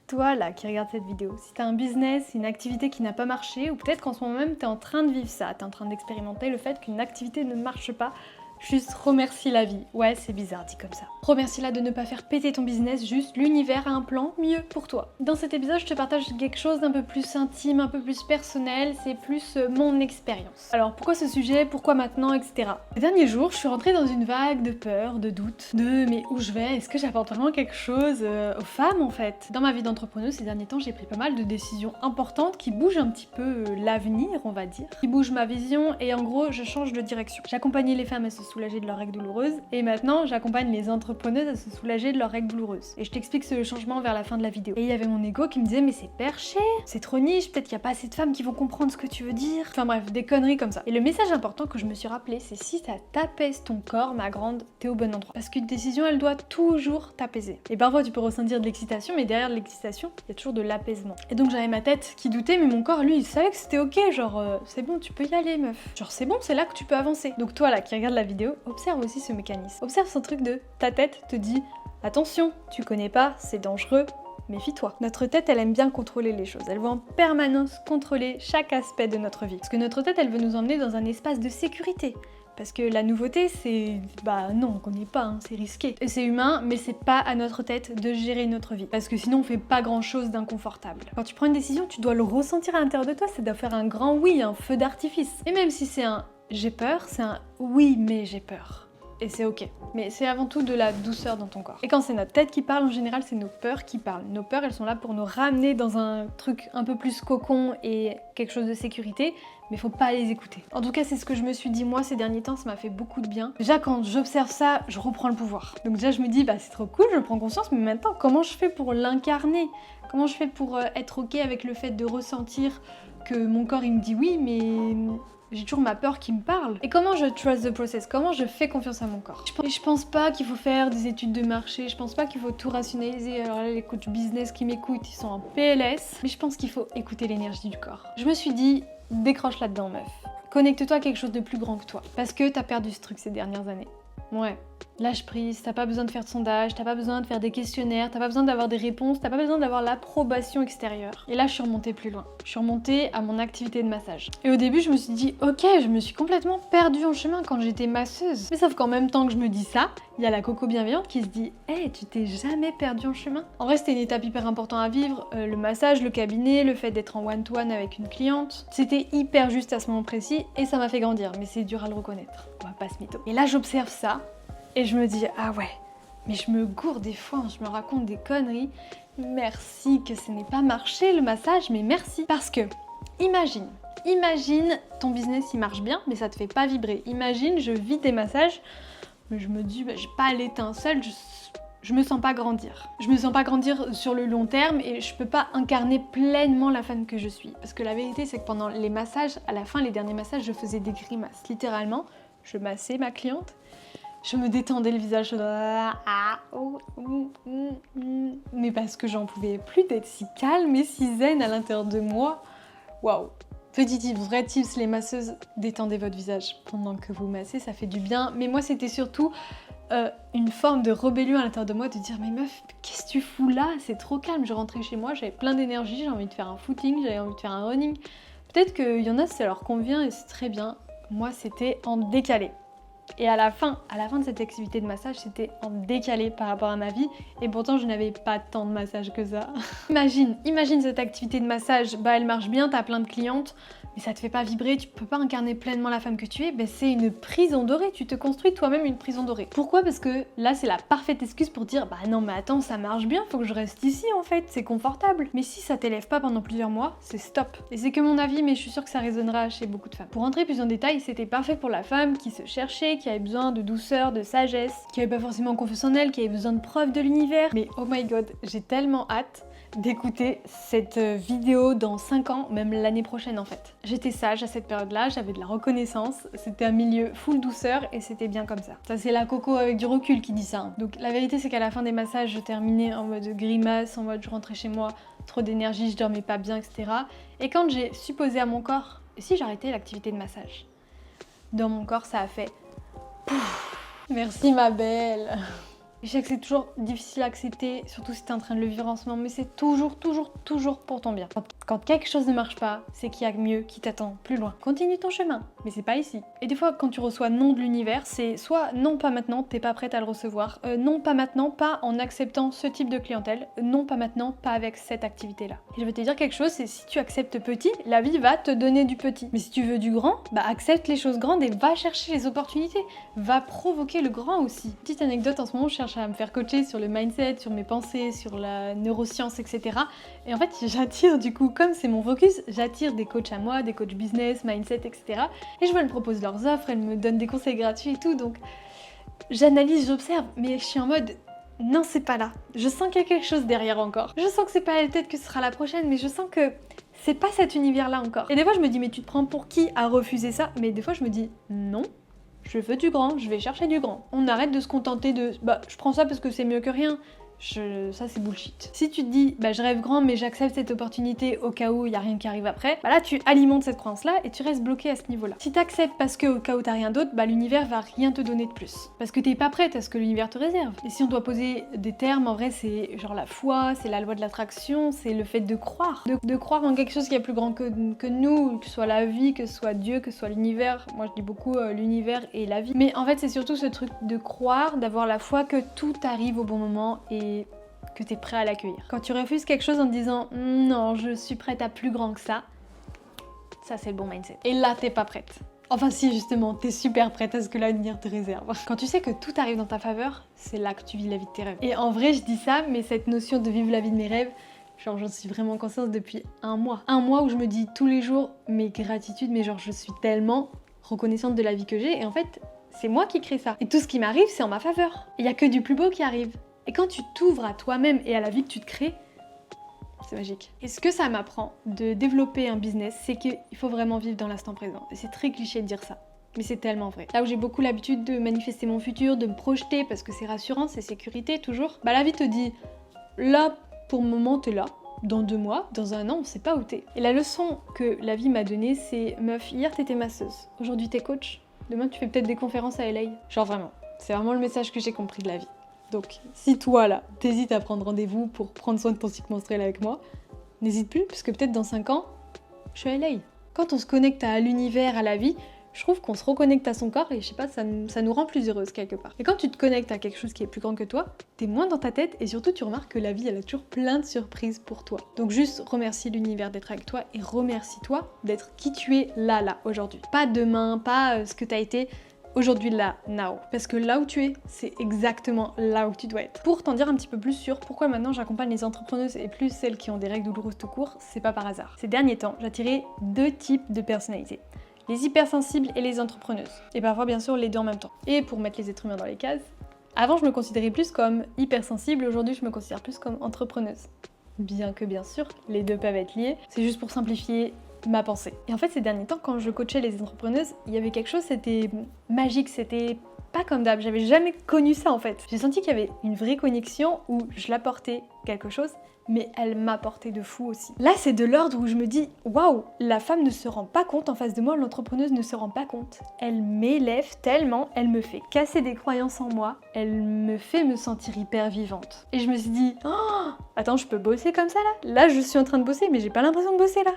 Toi là qui regarde cette vidéo, si t'as un business, une activité qui n'a pas marché, ou peut-être qu'en ce moment même t'es en train de vivre ça, t'es en train d'expérimenter le fait qu'une activité ne marche pas, juste remercie la vie. Ouais, c'est bizarre dit comme ça. Remercie-la de ne pas faire péter ton business, juste l'univers a un plan mieux pour toi. Dans cet épisode, je te partage quelque chose d'un peu plus intime, un peu plus personnel, c'est plus mon expérience. Alors pourquoi ce sujet, pourquoi maintenant, etc. Ces derniers jours, je suis rentrée dans une vague de peur, de doute, de mais où je vais, est-ce que j'apporte vraiment quelque chose aux femmes en fait. Dans ma vie d'entrepreneuse, ces derniers temps, j'ai pris pas mal de décisions importantes qui bougent un petit peu l'avenir, on va dire, qui bougent ma vision et en gros, je change de direction. J'accompagnais les femmes à se soulager de leurs règles douloureuses et maintenant j'accompagne les entrepreneuses à se soulager de leurs règles douloureuses. Et je t'explique ce changement vers la fin de la vidéo. Et il y avait mon ego qui me disait mais c'est perché, c'est trop niche, peut-être qu'il n'y a pas assez de femmes qui vont comprendre ce que tu veux dire. Enfin bref, des conneries comme ça. Et le message important que je me suis rappelé, c'est si ça t'apaise ton corps, ma grande, t'es au bon endroit. Parce qu'une décision, elle doit toujours t'apaiser. Et parfois tu peux ressentir de l'excitation, mais derrière l'excitation, il y a toujours de l'apaisement. Et donc j'avais ma tête qui doutait, mais mon corps, lui, il savait que c'était ok, genre c'est bon, tu peux y aller meuf. Genre c'est bon, c'est là que tu peux avancer. Donc toi là qui regarde la vidéo, observe aussi ce mécanisme. Observe ce truc de ta tête te dit attention, tu connais pas, c'est dangereux, méfie-toi. Notre tête, elle aime bien contrôler les choses. Elle veut en permanence contrôler chaque aspect de notre vie. Parce que notre tête, elle veut nous emmener dans un espace de sécurité. Parce que la nouveauté, c'est... bah non, on connaît pas, hein, c'est risqué. Et c'est humain, mais c'est pas à notre tête de gérer notre vie. Parce que sinon, on fait pas grand-chose d'inconfortable. Quand tu prends une décision, tu dois le ressentir à l'intérieur de toi, c'est de faire un grand oui, un feu d'artifice. Et même si c'est un j'ai peur, c'est un oui, mais j'ai peur. Et c'est ok. Mais c'est avant tout de la douceur dans ton corps. Et quand c'est notre tête qui parle, en général, c'est nos peurs qui parlent. Nos peurs, elles sont là pour nous ramener dans un truc un peu plus cocon et quelque chose de sécurité, mais faut pas les écouter. En tout cas, c'est ce que je me suis dit moi ces derniers temps, ça m'a fait beaucoup de bien. Déjà, quand j'observe ça, je reprends le pouvoir. Donc déjà, je me dis, bah c'est trop cool, je prends conscience, mais maintenant, comment je fais pour l'incarner? Comment je fais pour être ok avec le fait de ressentir que mon corps, il me dit oui, mais... j'ai toujours ma peur qui me parle. Et comment je trust the process? Comment je fais confiance à mon corps? Je pense pas qu'il faut faire des études de marché, je pense pas qu'il faut tout rationaliser. Alors là, les coachs business qui m'écoutent, ils sont en PLS. Mais je pense qu'il faut écouter l'énergie du corps. Je me suis dit, décroche là-dedans, meuf. Connecte-toi à quelque chose de plus grand que toi. Parce que t'as perdu ce truc ces dernières années. Ouais. Lâche prise, t'as pas besoin de faire de sondage, t'as pas besoin de faire des questionnaires, t'as pas besoin d'avoir des réponses, t'as pas besoin d'avoir l'approbation extérieure. Et là, je suis remontée plus loin. Je suis remontée à mon activité de massage. Et au début, je me suis dit, ok, je me suis complètement perdue en chemin quand j'étais masseuse. Mais sauf qu'en même temps que je me dis ça, il y a la coco bienveillante qui se dit, hey, tu t'es jamais perdue en chemin. En vrai, c'était une étape hyper importante à vivre. Le massage, le cabinet, le fait d'être en one-to-one avec une cliente. C'était hyper juste à ce moment précis et ça m'a fait grandir. Mais c'est dur à le reconnaître. On va pas se mytho. Et là, j'observe ça. Et je me dis, ah ouais, mais je me gourre des fois, je me raconte des conneries. Merci que ce n'ait pas marché le massage, mais merci. Parce que, imagine ton business il marche bien, mais ça te fait pas vibrer. Imagine, je vis des massages, mais je me dis, bah, j'ai pas l'étincelle, je me sens pas grandir. Je me sens pas grandir sur le long terme et je peux pas incarner pleinement la femme que je suis. Parce que la vérité, c'est que pendant les massages, à la fin, les derniers massages, je faisais des grimaces. Littéralement, je massais ma cliente. Je me détendais le visage, mais parce que j'en pouvais plus d'être si calme et si zen à l'intérieur de moi. Waouh! Petit tip, vrai tips, les masseuses, détendez votre visage pendant que vous massez, ça fait du bien. Mais moi, c'était surtout une forme de rébellion à l'intérieur de moi, de dire mais meuf, qu'est-ce que tu fous là? C'est trop calme. Je rentrais chez moi, j'avais plein d'énergie, j'ai envie de faire un footing, j'avais envie de faire un running. Peut-être qu'il y en a, ça leur convient et c'est très bien. Moi, c'était en décalé. Et à la fin de cette activité de massage, c'était en décalé par rapport à ma vie. Et pourtant, je n'avais pas tant de massage que ça. Imagine cette activité de massage, bah elle marche bien, t'as plein de clientes, mais ça te fait pas vibrer, tu peux pas incarner pleinement la femme que tu es, bah c'est une prison dorée, tu te construis toi-même une prison dorée. Pourquoi? Parce que là, c'est la parfaite excuse pour dire, bah non mais attends, ça marche bien, faut que je reste ici en fait, c'est confortable. Mais si ça t'élève pas pendant plusieurs mois, c'est stop. Et c'est que mon avis, mais je suis sûre que ça résonnera chez beaucoup de femmes. Pour rentrer plus en détail, c'était parfait pour la femme qui se cherchait, qui avait besoin de douceur, de sagesse, qui avait pas forcément confiance en elle, qui avait besoin de preuves de l'univers. Mais oh my god, j'ai tellement hâte d'écouter cette vidéo dans 5 ans, même l'année prochaine en fait. J'étais sage à cette période-là, j'avais de la reconnaissance, c'était un milieu full douceur et c'était bien comme ça. Ça c'est la coco avec du recul qui dit ça. Hein. Donc la vérité c'est qu'à la fin des massages, je terminais en mode grimace, en mode je rentrais chez moi, trop d'énergie, je dormais pas bien, etc. Et quand j'ai supposé à mon corps, et si j'arrêtais l'activité de massage? Dans mon corps ça a fait... Pouf. Merci ma belle. Je sais que c'est toujours difficile à accepter, surtout si t'es en train de le vivre en ce moment, mais c'est toujours pour ton bien. Quand quelque chose ne marche pas, c'est qu'il y a mieux qui t'attend plus loin. Continue ton chemin, mais c'est pas ici. Et des fois, quand tu reçois non de l'univers, c'est soit non pas maintenant, t'es pas prête à le recevoir, non pas maintenant, pas en acceptant ce type de clientèle, non pas maintenant, pas avec cette activité-là. Et je vais te dire quelque chose, c'est si tu acceptes petit, la vie va te donner du petit. Mais si tu veux du grand, bah accepte les choses grandes et va chercher les opportunités, va provoquer le grand aussi. Petite anecdote, en ce moment, je cherche à me faire coacher sur le mindset, sur mes pensées, sur la neuroscience, etc. Et en fait, j'attire du coup, comme c'est mon focus, j'attire des coachs à moi, des coachs business, mindset, etc. Et je me propose leurs offres, elles me donnent des conseils gratuits et tout, donc j'analyse, j'observe, mais je suis en mode non, c'est pas là. Je sens qu'il y a quelque chose derrière encore. Je sens que c'est pas peut-être que ce sera la prochaine, mais je sens que c'est pas cet univers-là encore. Et des fois, je me dis, mais tu te prends pour qui à refuser ça? Mais des fois, je me dis, non, je veux du grand, je vais chercher du grand. On arrête de se contenter de, bah, je prends ça parce que c'est mieux que rien. Ça c'est bullshit. Si tu te dis, bah je rêve grand mais j'accepte cette opportunité au cas où il y a rien qui arrive après, bah là tu alimentes cette croyance là et tu restes bloqué à ce niveau là. Si t'acceptes parce que au cas où t'as rien d'autre, bah l'univers va rien te donner de plus. Parce que t'es pas prête à ce que l'univers te réserve. Et si on doit poser des termes, en vrai c'est genre la foi, c'est la loi de l'attraction, c'est le fait de croire. De croire en quelque chose qui est plus grand que nous, que ce soit la vie, que ce soit Dieu, que ce soit l'univers. Moi je dis beaucoup l'univers et la vie. Mais en fait c'est surtout ce truc de croire, d'avoir la foi que tout arrive au bon moment et que tu es prêt à l'accueillir. Quand tu refuses quelque chose en te disant non, je suis prête à plus grand que ça c'est le bon mindset. Et là, t'es pas prête. Enfin si, justement, t'es super prête à ce que l'avenir te réserve. Quand tu sais que tout arrive dans ta faveur, c'est là que tu vis la vie de tes rêves. Et en vrai, je dis ça, mais cette notion de vivre la vie de mes rêves, genre j'en suis vraiment consciente depuis un mois. Un mois où je me dis tous les jours mes gratitudes, mais genre je suis tellement reconnaissante de la vie que j'ai, et en fait, c'est moi qui crée ça. Et tout ce qui m'arrive, c'est en ma faveur. Il y a que du plus beau qui arrive. Et quand tu t'ouvres à toi-même et à la vie que tu te crées, c'est magique. Et ce que ça m'apprend de développer un business, c'est qu'il faut vraiment vivre dans l'instant présent. Et c'est très cliché de dire ça, mais c'est tellement vrai. Là où j'ai beaucoup l'habitude de manifester mon futur, de me projeter parce que c'est rassurant, c'est sécurité toujours, bah la vie te dit, là, pour le moment, t'es là. Dans 2 mois, dans 1 an, on sait pas où t'es. Et la leçon que la vie m'a donnée, c'est meuf, hier t'étais masseuse, aujourd'hui t'es coach, demain tu fais peut-être des conférences à LA. Genre vraiment, c'est vraiment le message que j'ai compris de la vie. Donc, si toi, là, t'hésites à prendre rendez-vous pour prendre soin de ton cycle menstruel avec moi, n'hésite plus, parce que peut-être dans 5 ans, je suis à LA. Quand on se connecte à l'univers, à la vie, je trouve qu'on se reconnecte à son corps et je sais pas, ça nous rend plus heureuses quelque part. Et quand tu te connectes à quelque chose qui est plus grand que toi, t'es moins dans ta tête et surtout tu remarques que la vie, elle a toujours plein de surprises pour toi. Donc juste remercie l'univers d'être avec toi et remercie-toi d'être qui tu es là, aujourd'hui. Pas demain, pas ce que t'as été, aujourd'hui là, now. Parce que là où tu es, c'est exactement là où tu dois être. Pour t'en dire un petit peu plus sur pourquoi maintenant j'accompagne les entrepreneuses et plus celles qui ont des règles douloureuses tout court, c'est pas par hasard. Ces derniers temps, j'attirais 2 types de personnalités. Les hypersensibles et les entrepreneuses. Et parfois bien sûr les deux en même temps. Et pour mettre les êtres humains dans les cases, avant je me considérais plus comme hypersensible, aujourd'hui je me considère plus comme entrepreneuse. Bien que bien sûr, les deux peuvent être liés, c'est juste pour simplifier ma pensée. Et en fait ces derniers temps, quand je coachais les entrepreneuses, il y avait quelque chose, c'était magique, c'était pas comme d'hab, j'avais jamais connu ça en fait. J'ai senti qu'il y avait une vraie connexion où je l'apportais quelque chose, mais elle m'apportait de fou aussi. Là, c'est de l'ordre où je me dis, waouh, la femme ne se rend pas compte en face de moi, l'entrepreneuse ne se rend pas compte. Elle m'élève tellement, elle me fait casser des croyances en moi, elle me fait me sentir hyper vivante. Et je me suis dit, oh, attends, je peux bosser comme ça là? Là, je suis en train de bosser, mais j'ai pas l'impression de bosser là.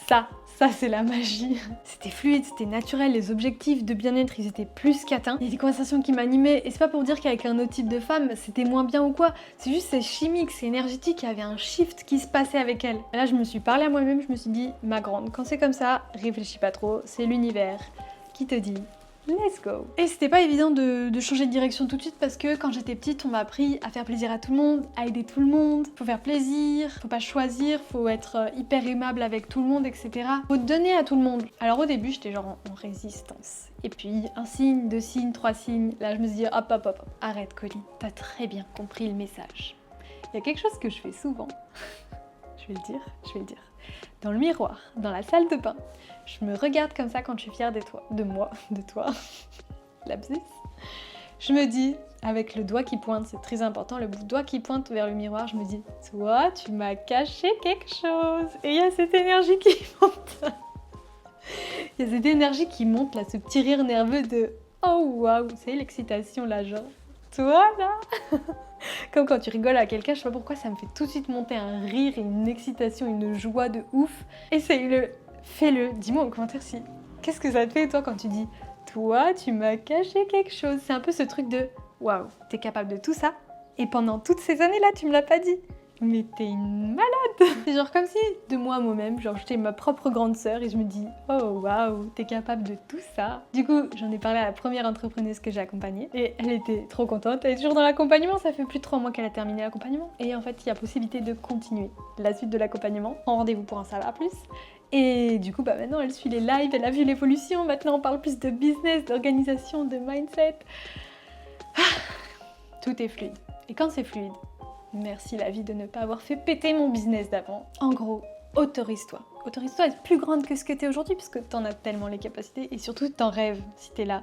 Ça c'est la magie. C'était fluide, c'était naturel, les objectifs de bien-être ils étaient plus qu'atteints. Il y a des conversations qui m'animaient, et c'est pas pour dire qu'avec un autre type de femme c'était moins bien ou quoi, c'est juste c'est chimique, c'est énergétique, il y avait un shift qui se passait avec elle. Et là je me suis parlé à moi-même, je me suis dit, ma grande, quand c'est comme ça, réfléchis pas trop, c'est l'univers qui te dit let's go. Et c'était pas évident de changer de direction tout de suite parce que quand j'étais petite, on m'a appris à faire plaisir à tout le monde, à aider tout le monde, faut faire plaisir, faut pas choisir, faut être hyper aimable avec tout le monde, etc. Faut donner à tout le monde. Alors au début, j'étais genre en résistance. Et puis, 1 signe, 2 signes, 3 signes, là je me suis dit hop, arrête Colline, t'as très bien compris le message. Il y a quelque chose que je fais souvent, je vais le dire. Dans le miroir, dans la salle de bain, je me regarde comme ça quand je suis fière de toi, lapsus. Je me dis, avec le doigt qui pointe, c'est très important, le doigt qui pointe vers le miroir, je me dis, toi, tu m'as caché quelque chose. Et il y a cette énergie qui monte. Il y a cette énergie qui monte, là, ce petit rire nerveux de, oh waouh, c'est l'excitation là, genre, toi là. Comme quand tu rigoles à quelqu'un, je sais pas pourquoi, ça me fait tout de suite monter un rire et une excitation, une joie de ouf. Essaye-le, fais-le, dis-moi en commentaire si... Qu'est-ce que ça te fait toi quand tu dis « Toi, tu m'as caché quelque chose ». C'est un peu ce truc de « Waouh, t'es capable de tout ça et pendant toutes ces années-là, tu me l'as pas dit ». Mais t'es une malade. C'est genre comme si de moi-même, genre j'étais ma propre grande sœur et je me dis oh waouh, t'es capable de tout ça. Du coup, j'en ai parlé à la première entrepreneuse que j'ai accompagnée et elle était trop contente. Elle est toujours dans l'accompagnement, ça fait plus de 3 mois qu'elle a terminé l'accompagnement. Et en fait, il y a possibilité de continuer la suite de l'accompagnement. En rendez-vous pour en savoir plus. Et du coup, bah maintenant, elle suit les lives, elle a vu l'évolution. Maintenant, on parle plus de business, d'organisation, de mindset. Tout est fluide. Et quand c'est fluide, merci la vie de ne pas avoir fait péter mon business d'avant. En gros, autorise-toi. Autorise-toi à être plus grande que ce que t'es aujourd'hui puisque t'en as tellement les capacités et surtout t'en rêves. Si t'es là,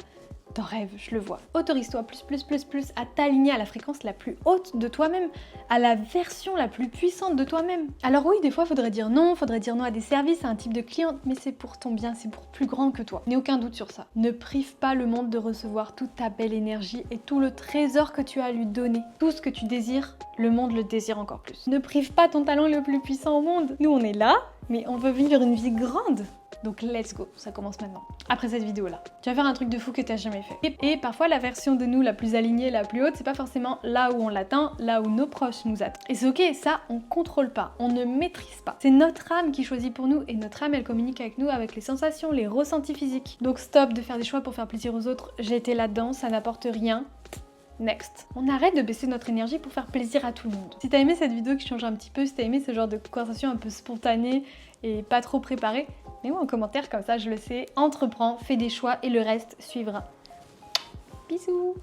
t'en rêves, je le vois. Autorise-toi plus à t'aligner à la fréquence la plus haute de toi-même, à la version la plus puissante de toi-même. Alors oui, des fois, faudrait dire non à des services, à un type de client, mais c'est pour ton bien, c'est pour plus grand que toi. N'aie aucun doute sur ça. Ne prive pas le monde de recevoir toute ta belle énergie et tout le trésor que tu as à lui donner. Tout ce que tu désires, le monde le désire encore plus. Ne prive pas ton talent le plus puissant au monde. Nous, on est là, mais on veut vivre une vie grande. Donc let's go, ça commence maintenant. Après cette vidéo là, tu vas faire un truc de fou que t'as jamais fait. Et parfois la version de nous la plus alignée, la plus haute, c'est pas forcément là où on l'atteint, là où nos proches nous attendent. Et c'est ok, ça on contrôle pas, on ne maîtrise pas. C'est notre âme qui choisit pour nous et notre âme elle communique avec nous avec les sensations, les ressentis physiques. Donc stop de faire des choix pour faire plaisir aux autres, j'ai été là-dedans, ça n'apporte rien. Next. On arrête de baisser notre énergie pour faire plaisir à tout le monde. Si t'as aimé cette vidéo qui change un petit peu, si t'as aimé ce genre de conversation un peu spontanée et pas trop préparée, mets-moi en commentaire comme ça je le sais. Entreprends, fais des choix et le reste suivra. Bisous.